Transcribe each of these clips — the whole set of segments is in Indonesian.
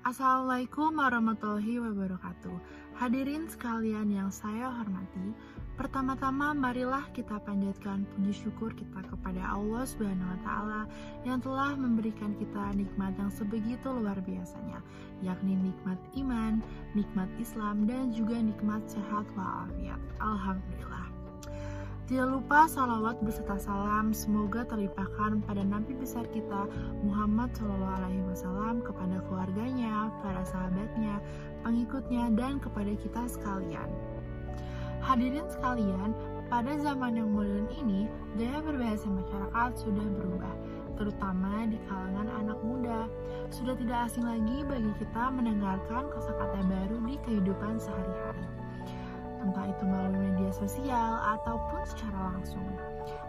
Assalamualaikum warahmatullahi wabarakatuh. Hadirin sekalian yang saya hormati, pertama-tama marilah kita panjatkan puji syukur kita kepada Allah Subhanahu wa taala yang telah memberikan kita nikmat yang sebegitu luar biasanya, yakni nikmat iman, nikmat Islam dan juga nikmat sehat walafiat. Alhamdulillah. Tidak lupa salawat beserta salam semoga terlimpahkan pada Nabi besar kita Muhammad SAW kepada keluarganya, para sahabatnya, pengikutnya, dan kepada kita sekalian. Hadirin sekalian, pada zaman yang modern ini, gaya berbahasa masyarakat sudah berubah, terutama di kalangan anak muda. Sudah tidak asing lagi bagi kita mendengarkan kosakata baru di kehidupan sehari-hari, entah itu melalui media sosial ataupun secara langsung.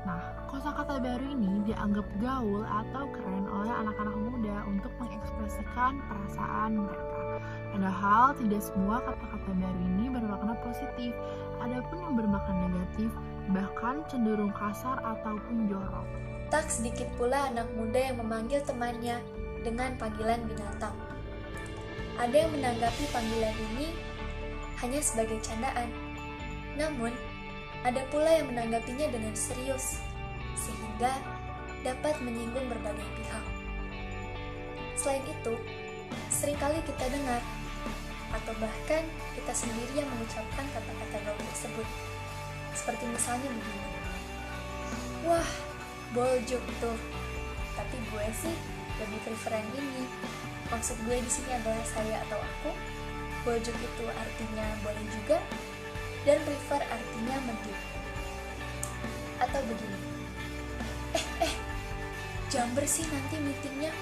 Nah, kosakata baru ini dianggap gaul atau keren oleh anak-anak muda untuk mengekspresikan perasaan mereka. Padahal tidak semua kata-kata baru ini bermakna positif, adapun yang bermakna negatif, bahkan cenderung kasar ataupun jorok. Tak sedikit pula anak muda yang memanggil temannya dengan panggilan binatang. Ada yang menanggapi panggilan ini hanya sebagai candaan. Namun, ada pula yang menanggapinya dengan serius, sehingga dapat menyinggung berbagai pihak. Selain itu, seringkali kita dengar, atau bahkan kita sendiri yang mengucapkan kata-kata gaul tersebut. Seperti misalnya begini, "Wah, boljuk tuh, tapi gue sih lebih prefer yang ini. Maksud gue di sini adalah saya atau aku. Boljuk itu artinya boleh juga, dan prefer artinya mending." Atau begini, jam bersih nanti meetingnya.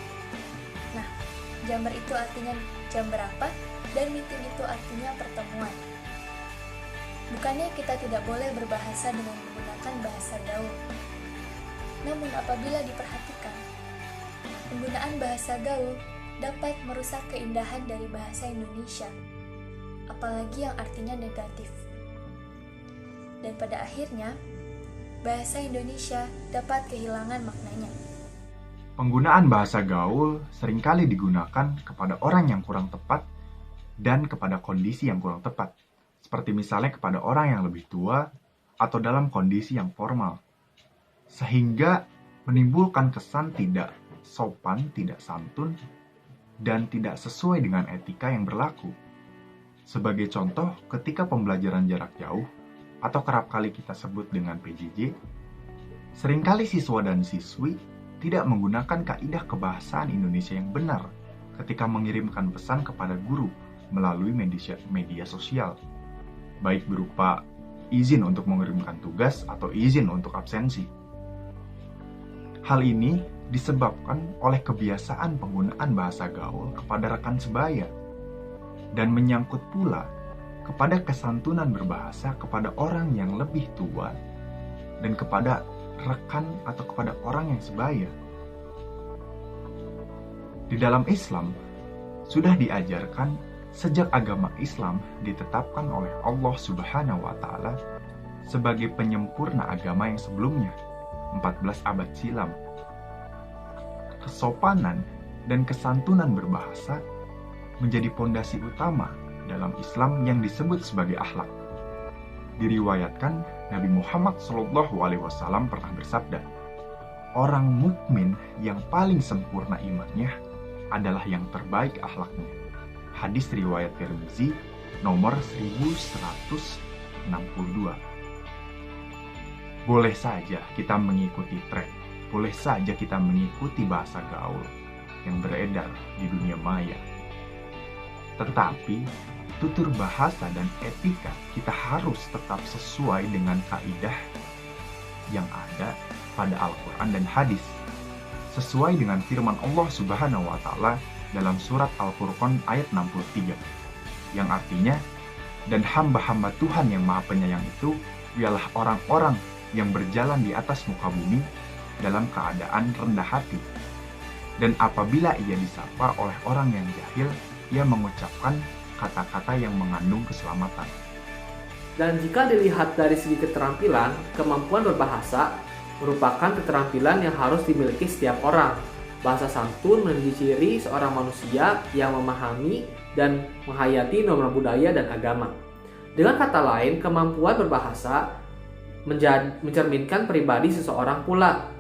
Nah, jam itu artinya jam berapa, dan meeting itu artinya pertemuan. Bukannya kita tidak boleh berbahasa dengan menggunakan bahasa gaul. Namun apabila diperhatikan, penggunaan bahasa gaul dapat merusak keindahan dari bahasa Indonesia, apalagi yang artinya negatif. Dan pada akhirnya, bahasa Indonesia dapat kehilangan maknanya. Penggunaan bahasa gaul seringkali digunakan kepada orang yang kurang tepat dan kepada kondisi yang kurang tepat, seperti misalnya kepada orang yang lebih tua atau dalam kondisi yang formal, sehingga menimbulkan kesan tidak sopan, tidak santun, dan tidak sesuai dengan etika yang berlaku. Sebagai contoh, ketika pembelajaran jarak jauh atau kerap kali kita sebut dengan PJJ, seringkali siswa dan siswi tidak menggunakan kaidah kebahasaan Indonesia yang benar ketika mengirimkan pesan kepada guru melalui media sosial, baik berupa izin untuk mengirimkan tugas atau izin untuk absensi. Hal ini disebabkan oleh kebiasaan penggunaan bahasa gaul kepada rekan sebaya dan menyangkut pula kepada kesantunan berbahasa kepada orang yang lebih tua dan kepada rekan atau kepada orang yang sebaya. Di dalam Islam, sudah diajarkan sejak agama Islam ditetapkan oleh Allah Subhanahu wa taala sebagai penyempurna agama yang sebelumnya, 14 abad silam. Kesopanan dan kesantunan berbahasa menjadi pondasi utama dalam Islam yang disebut sebagai akhlak. Diriwayatkan Nabi Muhammad SAW pernah bersabda, "Orang mukmin yang paling sempurna imannya adalah yang terbaik akhlaknya." Hadis riwayat Tirmizi nomor 1162. Boleh saja kita mengikuti tren, boleh saja kita mengikuti bahasa gaul yang beredar di dunia maya. Tetapi tutur bahasa dan etika kita harus tetap sesuai dengan kaidah yang ada pada Al-Quran dan hadis, sesuai dengan firman Allah Subhanahu wa taala dalam surat Al-Furqan ayat 63, yang artinya, "Dan hamba-hamba Tuhan yang Maha Penyayang itu ialah orang-orang yang berjalan di atas muka bumi dalam keadaan rendah hati. Dan apabila ia disapa oleh orang yang jahil, ia mengucapkan kata-kata yang mengandung keselamatan." Dan jika dilihat dari segi keterampilan, kemampuan berbahasa merupakan keterampilan yang harus dimiliki setiap orang. Bahasa santun menjadi ciri seorang manusia yang memahami dan menghayati norma budaya dan agama. Dengan kata lain, kemampuan berbahasa mencerminkan pribadi seseorang pula.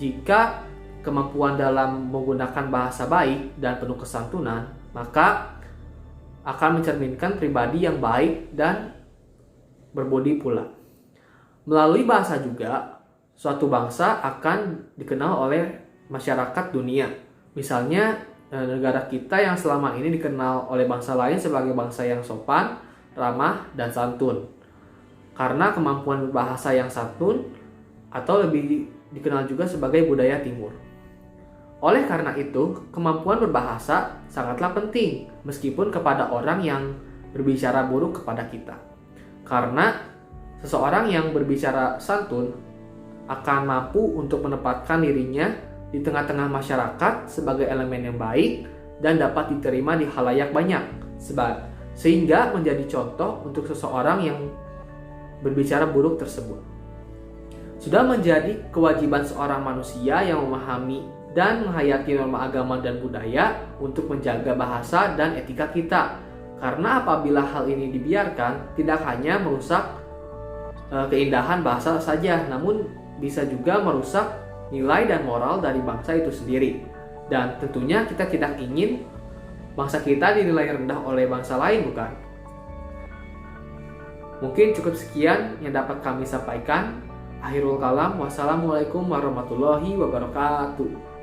Jika kemampuan dalam menggunakan bahasa baik dan penuh kesantunan, maka akan mencerminkan pribadi yang baik dan berbudi pula. Melalui bahasa juga, suatu bangsa akan dikenal oleh masyarakat dunia. Misalnya, negara kita yang selama ini dikenal oleh bangsa lain sebagai bangsa yang sopan, ramah, dan santun. Karena kemampuan berbahasa yang santun, atau lebih dikenal juga sebagai budaya timur. Oleh karena itu, kemampuan berbahasa sangatlah penting, meskipun kepada orang yang berbicara buruk kepada kita. Karena seseorang yang berbicara santun akan mampu untuk menempatkan dirinya di tengah-tengah masyarakat sebagai elemen yang baik dan dapat diterima di khalayak banyak, sehingga menjadi contoh untuk seseorang yang berbicara buruk tersebut. Sudah menjadi kewajiban seorang manusia yang memahami dan menghayati norma agama dan budaya untuk menjaga bahasa dan etika kita. Karena apabila hal ini dibiarkan, tidak hanya merusak keindahan bahasa saja, namun bisa juga merusak nilai dan moral dari bangsa itu sendiri. Dan tentunya kita tidak ingin bangsa kita dinilai rendah oleh bangsa lain, bukan? Mungkin cukup sekian yang dapat kami sampaikan. Akhirul kalam, wassalamualaikum warahmatullahi wabarakatuh.